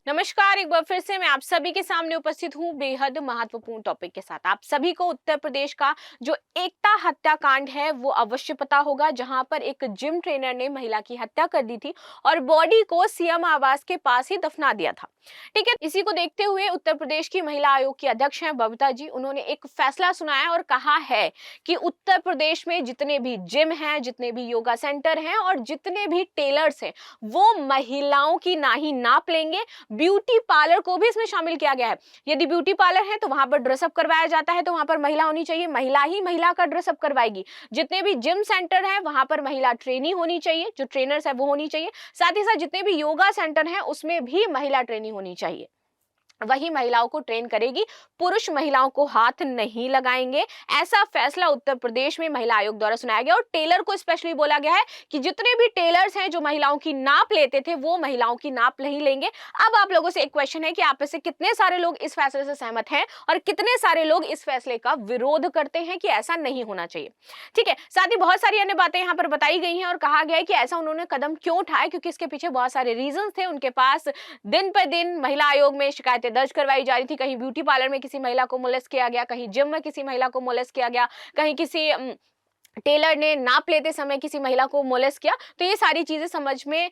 नमस्कार। एक बार फिर से मैं आप सभी के सामने उपस्थित हूँ बेहद महत्वपूर्ण टॉपिक के साथ। आप सभी को उत्तर प्रदेश का जो एकता हत्याकांड है वो अवश्य पता होगा, जहां पर एक जिम ट्रेनर ने महिला की हत्या कर दी थी और बॉडी को सीएम आवास के पास ही दफना दिया था। ठीक है, इसी को देखते हुए उत्तर प्रदेश की महिला आयोग की अध्यक्ष हैं बबीता जी, उन्होंने एक फैसला सुनाया और कहा है कि उत्तर प्रदेश में जितने भी जिम हैं, जितने भी योगा सेंटर हैं और जितने भी टेलर्स हैं, वो महिलाओं की ना ही नाप लेंगे। ब्यूटी पार्लर को भी इसमें शामिल किया गया है। यदि ब्यूटी पार्लर है तो वहां पर ड्रेसअप करवाया जाता है तो वहां पर महिला होनी चाहिए, महिला ही महिला का ड्रेसअप करवाएगी। जितने भी जिम सेंटर है वहां पर महिला ट्रेनी होनी चाहिए, जो ट्रेनर्स है वो होनी चाहिए। साथ ही साथ जितने भी योगा सेंटर है उसमें भी महिला ट्रेनी होनी चाहिए, वही महिलाओं को ट्रेन करेगी, पुरुष महिलाओं को हाथ नहीं लगाएंगे। ऐसा फैसला उत्तर प्रदेश में महिला आयोग द्वारा सुनाया गया और टेलर को स्पेशली बोला गया है कि जितने भी टेलर्स हैं जो महिलाओं की नाप लेते थे वो महिलाओं की नाप नहीं लेंगे। अब आप लोगों से एक क्वेश्चन है कि आप में से कितने सारे लोग इस फैसले से सहमत हैं और कितने सारे लोग इस फैसले का विरोध करते हैं कि ऐसा नहीं होना चाहिए। ठीक है, साथ ही बहुत सारी अन्य बातें यहाँ पर बताई गई हैं और कहा गया है कि ऐसा उन्होंने कदम क्यों उठाया, क्योंकि इसके पीछे बहुत सारे रीजन थे उनके पास। दिन पर दिन महिला आयोग में शिकायतें दर्ज करवाई जा रही थी। कहीं ब्यूटी पार्लर में किसी महिला को मोलेस्ट किया गया, कहीं जिम में किसी महिला को मोलेस्ट किया गया, कहीं किसी टेलर ने नाप लेते समय किसी महिला को मोलेस्ट किया। तो ये सारी चीजें समझ में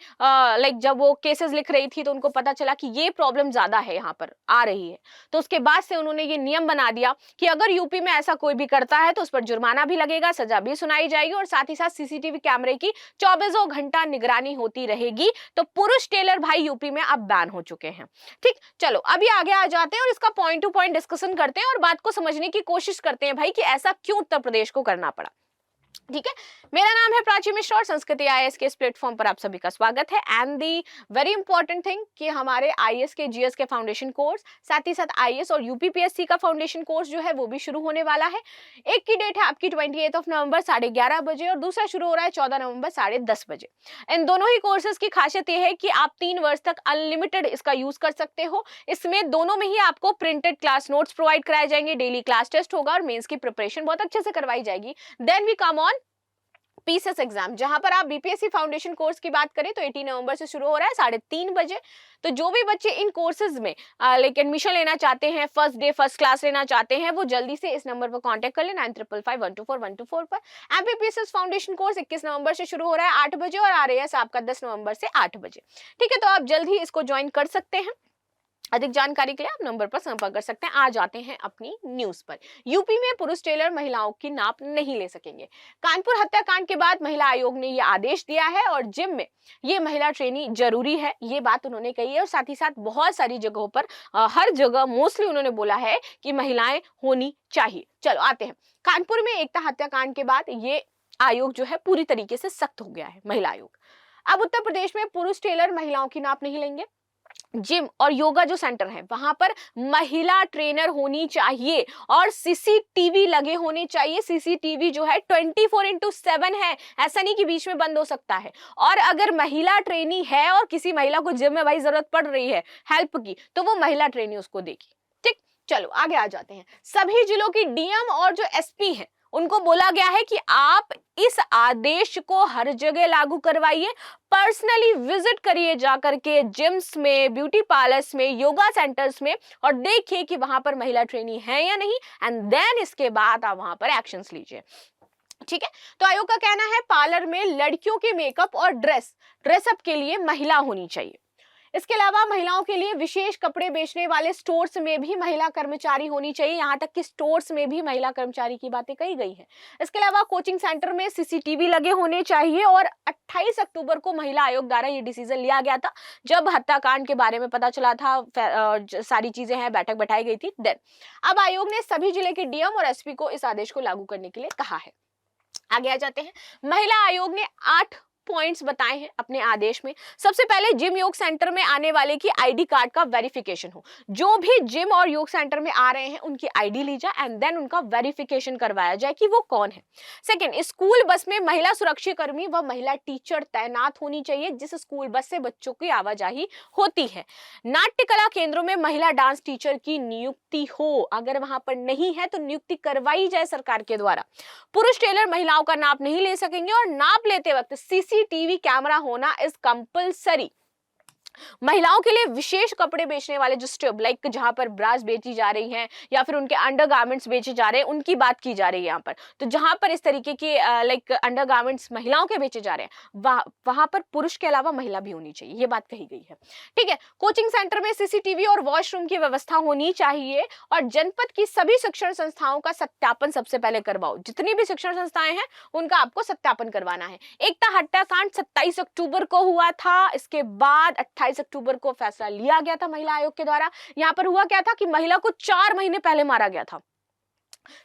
जब वो केसेस लिख रही थी तो उनको पता चला कि ये प्रॉब्लम ज्यादा है, यहाँ पर आ रही है। तो उसके बाद से उन्होंने ये नियम बना दिया कि अगर यूपी में ऐसा कोई भी करता है तो उस पर जुर्माना भी लगेगा, सजा भी सुनाई जाएगी और साथ ही साथ सीसीटीवी कैमरे की 24 घंटा निगरानी होती रहेगी। तो पुरुष टेलर भाई यूपी में अब बैन हो चुके हैं। ठीक, चलो अभी आगे आ जाते हैं और इसका पॉइंट टू पॉइंट डिस्कशन करते हैं और बात को समझने की कोशिश करते हैं भाई कि ऐसा क्यों उत्तर प्रदेश को करना पड़ा। ठीक है, मेरा नाम है प्राची मिश्रा और संस्कृति आईएएस के इस प्लेटफॉर्म पर आप सभी का स्वागत है। And the very important thing कि हमारे आईएएस के जीएस के फाउंडेशन कोर्स, साथ ही साथ आईएएस और यूपीपीएससी का फाउंडेशन कोर्स जो है वो भी शुरू होने वाला है। एक की डेट है आपकी 28 नवंबर 11:30 बजे और दूसरा शुरू हो रहा है 14 नवंबर 10:30 बजे। इन दोनों ही कोर्सेज की खासियत यह है कि आप 3 वर्ष तक अनलिमिटेड इसका यूज कर सकते हो। इसमें दोनों में ही आपको प्रिंटेड क्लास नोट्स प्रोवाइड कराए जाएंगे, डेली क्लास टेस्ट होगा और मेंस की प्रिपरेशन बहुत अच्छे से करवाई जाएगी। Then we come on PCS exam, जहां पर आप बीपीएससी फाउंडेशन कोर्स की बात करें तो 18 नवंबर से शुरू हो रहा है 3:30 बजे। तो जो भी बच्चे इन कोर्सेज में एडमिशन लेना चाहते हैं, फर्स्ट डे फर्स्ट क्लास लेना चाहते हैं, वो जल्दी से इस नंबर पर कांटेक्ट कर ले 9555124124 पर। एमपीपीएसएस फाउंडेशन कोर्स 21 नवंबर से शुरू हो रहा है 8 बजे और आरएएस आपका 10 नवंबर से 8 बजे। ठीक है, तो आप जल्द ही इसको ज्वाइन कर सकते हैं। अधिक जानकारी के लिए आप नंबर पर संपर्क कर सकते हैं। आ जाते हैं अपनी न्यूज पर। यूपी में पुरुष टेलर महिलाओं की नाप नहीं ले सकेंगे। कानपुर हत्याकांड के बाद महिला आयोग ने यह आदेश दिया है और जिम में ये महिला ट्रेनी जरूरी है, ये बात उन्होंने कही है। और साथ ही साथ बहुत सारी जगहों पर हर जगह मोस्टली उन्होंने बोला है कि महिलाएं होनी चाहिए। चलो आते हैं, कानपुर में एकता हत्याकांड के बाद ये आयोग जो है पूरी तरीके से सख्त हो गया है, महिला आयोग। अब उत्तर प्रदेश में पुरुष टेलर महिलाओं की नाप नहीं लेंगे। जिम और योगा जो सेंटर है वहां पर महिला ट्रेनर होनी चाहिए और सीसीटीवी लगे होने चाहिए। सीसीटीवी जो है 24/7 है, ऐसा नहीं कि बीच में बंद हो सकता है। और अगर महिला ट्रेनी है और किसी महिला को जिम में भाई जरूरत पड़ रही है हेल्प की, तो वो महिला ट्रेनी उसको देगी। ठीक, चलो आगे आ जाते हैं। सभी जिलों की डीएम और जो एसपी है उनको बोला गया है कि आप इस आदेश को हर जगह लागू करवाइए। पर्सनली विजिट करिए जाकर के जिम्स में, ब्यूटी पार्लर्स में, योगा सेंटर्स में और देखिए कि वहां पर महिला ट्रेनी है या नहीं, एंड देन इसके बाद आप वहां पर एक्शंस लीजिए। ठीक है, तो आयोग का कहना है पार्लर में लड़कियों के मेकअप और ड्रेसअप के लिए महिला होनी चाहिए। इसके अलावा महिलाओं के लिए विशेष कपड़े बेचने वाले स्टोर्स में भी महिला कर्मचारी होनी चाहिए, यहां तक कि स्टोर्स में भी महिला कर्मचारी की बातें कही गई है। इसके अलावा कोचिंग सेंटर में सीसीटीवी लगे होने चाहिए। और 28 अक्टूबर को महिला आयोग द्वारा ये डिसीजन लिया गया था, जब हत्याकांड के बारे में पता चला था, सारी चीजें हैं, बैठक बैठाई गई थी। देन अब आयोग ने सभी जिले के डीएम और एसपी को इस आदेश को लागू करने के लिए कहा है। आगे आ जाते हैं, महिला आयोग ने 8 पॉइंट्स बताए हैं अपने आदेश में। सबसे पहले जिम योग सेंटर में आने वाले की आईडी कार्ड का वेरिफिकेशन हो। जो भी जिम और योग सेंटर में आ रहे हैं उनकी आईडी ली जाए एंड देन उनका वेरिफिकेशन करवाया जाए कि वो कौन है। सेकंड, स्कूल बस में महिला सुरक्षा कर्मी व महिला टीचर तैनात होनी चाहिए जिस स्कूल बस से बच्चों की आवाजाही होती है। नाट्य कला केंद्रों में महिला डांस टीचर की नियुक्ति हो, अगर वहां पर नहीं है तो नियुक्ति करवाई जाए सरकार के द्वारा। पुरुष टेलर महिलाओं का नाप नहीं ले सकेंगे और नाप लेते वक्त सीसीटीवी कैमरा होना इज कंपलसरी। महिलाओं के लिए विशेष कपड़े बेचने वाले जो स्टोर लाइक जहां पर ब्रास बेची जा रही हैं या फिर उनके अंडरगारमेंट्स बेचे जा रहे हैं, उनकी बात की जा रही है यहाँ पर। तो जहां पर इस तरीके के लाइक अंडरगारमेंट्स महिलाओं के बेचे जा रहे हैं, वहां पर पुरुष के अलावा महिला भी होनी चाहिए, ये बात कही गई है। ठीक है, कोचिंग सेंटर में सीसीटीवी और वॉशरूम की व्यवस्था होनी चाहिए और जनपद की सभी शिक्षण संस्थाओं का सत्यापन सबसे पहले करवाओ। जितनी भी शिक्षण संस्थाएं हैं उनका आपको सत्यापन करवाना है। एकता हत्याकांड 27 अक्टूबर को हुआ था, इसके बाद 28 अक्टूबर को फैसला लिया गया था महिला आयोग के द्वारा। यहां पर हुआ क्या था कि महिला को 4 महीने पहले मारा गया था।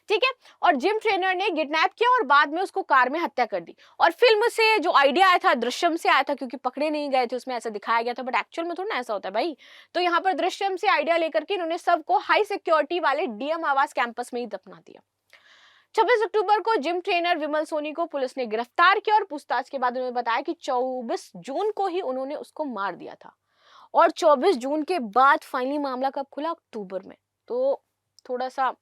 ठीक है, और जिम ट्रेनर ने किडनैप किया और बाद में उसको कार में हत्या कर दी। और फिल्म से जो आइडिया आया था, दृश्यम से आया था, क्योंकि पकड़े नहीं गए थे, उसमें ऐसा दिखाया गया था, बट एक्चुअल में थोड़ा ना ऐसा होता है भाई। तो यहाँ पर दृश्यम से आइडिया लेकर के इन्होंने सबको हाई सिक्योरिटी वाले डीएम आवास कैंपस में ही दफना दिया। 26 अक्टूबर को जिम ट्रेनर विमल सोनी को पुलिस ने गिरफ्तार किया और पूछताछ के बाद उन्होंने बताया कि 24 जून को ही उन्होंने उसको मार दिया था। और 24 जून के बाद फाइनली मामला कब खुला? अक्टूबर में। तो थोड़ा सा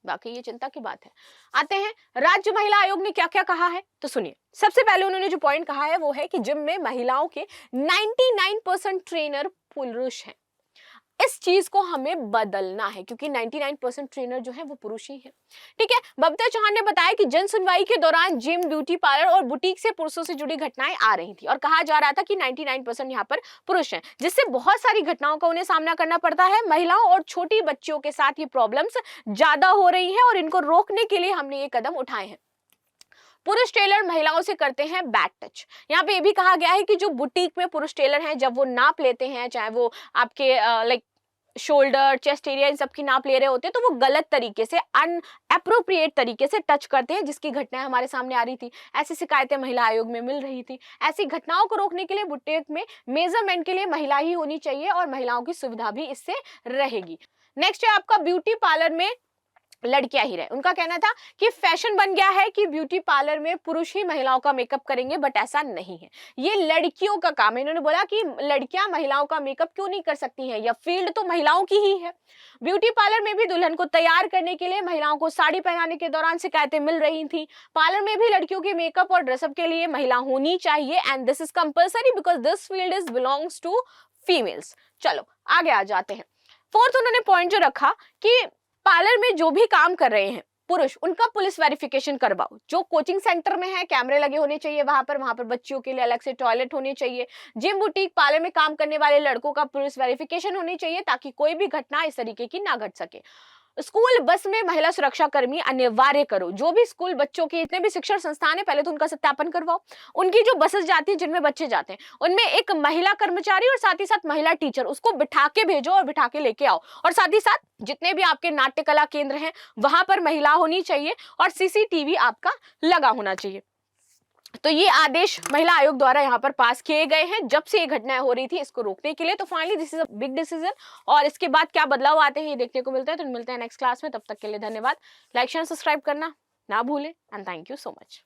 बाकी ये चिंता की बात है। आते हैं राज्य महिला आयोग ने क्या क्या कहा है, तो सुनिए। सबसे पहले उन्होंने जो पॉइंट कहा है वो है कि जिम में महिलाओं के 99% ट्रेनर पुरुष हैं। इस चीज को हमें बदलना है क्योंकि 99% ट्रेनर जो है वो पुरुष ही है। ठीक है, बबीता चौहान ने बताया कि जन सुनवाई के दौरान जिम, ब्यूटी पार्लर और बुटीक से पुरुषों से जुड़ी घटनाएं आ रही थी और कहा जा रहा था कि 99% यहाँ पर पुरुष हैं, जिससे बहुत सारी घटनाओं का उन्हें सामना करना पड़ता है। महिलाओं और छोटी बच्चियों के साथ ये प्रॉब्लम्स ज्यादा हो रही है और इनको रोकने के लिए हमने ये कदम उठाए हैं। पुरुष टेलर महिलाओं से करते हैं बैड टच। यहाँ पे ये भी कहा गया है कि जो बुटीक में पुरुष टेलर हैं, जब वो नाप लेते हैं, चाहे वो आपके लाइक शोल्डर, चेस्ट एरिया, इन सब की नाप ले रहे होते हैं, तो वो गलत तरीके से, अनएप्रोप्रिएट तरीके से टच करते हैं, जिसकी घटनाएं हमारे सामने आ रही थी। ऐसी शिकायतें महिला आयोग में मिल रही थी। ऐसी घटनाओं को रोकने के लिए बुटीक में मेजरमेंट के लिए महिला ही होनी चाहिए और महिलाओं की सुविधा भी इससे रहेगी। नेक्स्ट है आपका ब्यूटी पार्लर में लड़कियां ही रहे। उनका कहना था कि फैशन बन गया है कि ब्यूटी पार्लर में पुरुष ही महिलाओं का मेकअप करेंगे, बट ऐसा नहीं है, ये लड़कियों का काम है। इन्होंने बोला कि लड़कियां महिलाओं का मेकअप क्यों नहीं कर सकती हैं, यह फील्ड तो महिलाओं की ही है। ब्यूटी पार्लर में भी दुल्हन को तैयार करने के लिए महिलाओं को साड़ी पहनाने के दौरान शिकायतें मिल रही थी। पार्लर में भी लड़कियों के मेकअप और ड्रेसअप के लिए महिला होनी चाहिए and this is compulsory because this field is belongs to females. चलो आगे आ जाते हैं। फोर्थ उन्होंने पॉइंट जो रखा कि पार्लर में जो भी काम कर रहे हैं पुरुष, उनका पुलिस वेरिफिकेशन करवाओ। जो कोचिंग सेंटर में है कैमरे लगे होने चाहिए, वहां पर बच्चियों के लिए अलग से टॉयलेट होने चाहिए। जिम, बुटीक, पार्लर में काम करने वाले लड़कों का पुलिस वेरिफिकेशन होनी चाहिए ताकि कोई भी घटना इस तरीके की ना घट सके। स्कूल बस में महिला सुरक्षा कर्मी अनिवार्य करो। जो भी स्कूल बच्चों के जितने भी शिक्षण संस्थान है, पहले तो उनका सत्यापन करवाओ। उनकी जो बसेस जाती है जिनमें बच्चे जाते हैं, उनमें एक महिला कर्मचारी और साथ ही साथ महिला टीचर, उसको बिठा के भेजो और बिठा के लेके आओ। और साथ ही साथ जितने भी आपके नाट्य कला केंद्र हैं वहां पर महिला होनी चाहिए और सीसीटीवी आपका लगा होना चाहिए। तो ये आदेश महिला आयोग द्वारा यहाँ पर पास किए गए हैं जब से ये घटनाएं हो रही थी इसको रोकने के लिए। तो finally this is a big decision और इसके बाद क्या बदलाव आते हैं ये देखने को मिलता है। तो मिलते हैं नेक्स्ट क्लास में, तब तक के लिए धन्यवाद। लाइक शेयर सब्सक्राइब करना ना भूलें and thank you so much.